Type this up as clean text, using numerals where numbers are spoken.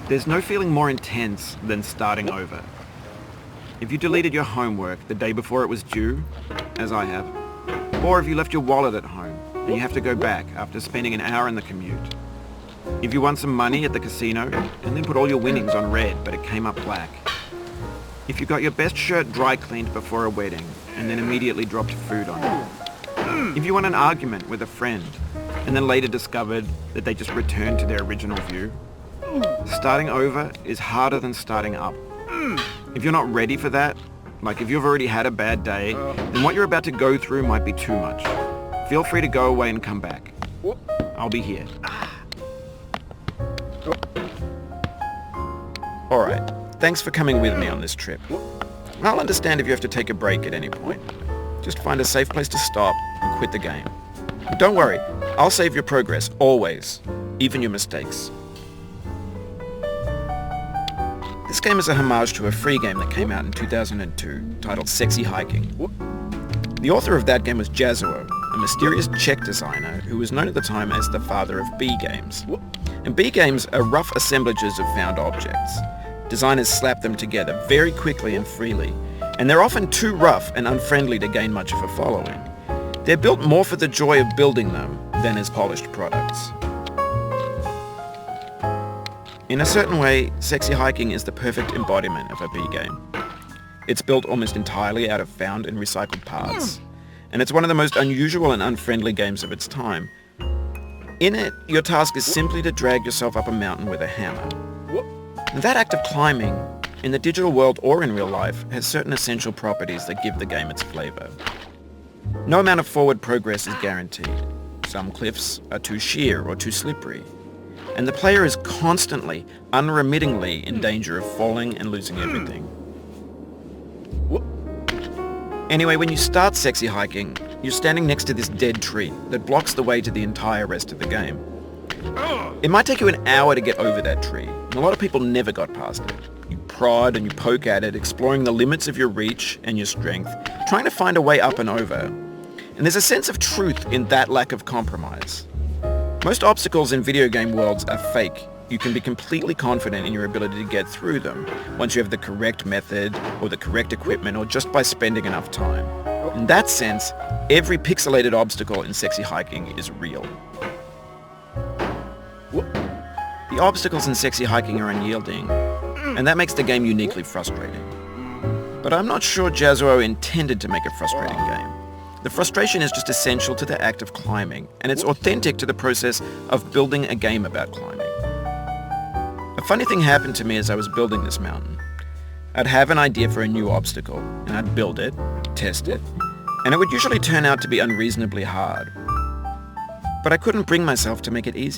There's no feeling more intense than starting over. If you deleted your homework the day before it was due, as I have, or if you left your wallet at home and you have to go back after spending an hour in the commute. If you won some money at the casino and then put all your winnings on red but it came up black. If you got your best shirt dry cleaned before a wedding and then immediately dropped food on it. If you won an argument with a friend and then later discovered that they just returned to their original view. Starting over is harder than starting up. If you're not ready for that, like if you've already had a bad day, then what you're about to go through might be too much. Feel free to go away and come back. I'll be here. Alright, thanks for coming with me on this trip. I'll understand if you have to take a break at any point. Just find a safe place to stop and quit the game. Don't worry, I'll save your progress, always, even your mistakes. This game is a homage to a free game that came out in 2002, titled Sexy Hiking. The author of that game was Jazuo, a mysterious Czech designer who was known at the time as the father of B games. And B games are rough assemblages of found objects. Designers slap them together very quickly and freely, and they're often too rough and unfriendly to gain much of a following. They're built more for the joy of building them than as polished products. In a certain way, Sexy Hiking is the perfect embodiment of a B game. It's built almost entirely out of found and recycled parts, and it's one of the most unusual and unfriendly games of its time. In it, your task is simply to drag yourself up a mountain with a hammer. And that act of climbing, in the digital world or in real life, has certain essential properties that give the game its flavour. No amount of forward progress is guaranteed. Some cliffs are too sheer or too slippery. And the player is constantly, unremittingly in danger of falling and losing everything. Anyway, when you start Sexy Hiking, you're standing next to this dead tree that blocks the way to the entire rest of the game. It might take you an hour to get over that tree, and a lot of people never got past it. You prod and you poke at it, exploring the limits of your reach and your strength, trying to find a way up and over. And there's a sense of truth in that lack of compromise. Most obstacles in video game worlds are fake. You can be completely confident in your ability to get through them once you have the correct method or the correct equipment or just by spending enough time. In that sense, every pixelated obstacle in Sexy Hiking is real. The obstacles in Sexy Hiking are unyielding, and that makes the game uniquely frustrating. But I'm not sure Jazuo intended to make a frustrating game. The frustration is just essential to the act of climbing, and it's authentic to the process of building a game about climbing. A funny thing happened to me as I was building this mountain. I'd have an idea for a new obstacle, and I'd build it, test it, and it would usually turn out to be unreasonably hard. But I couldn't bring myself to make it easy.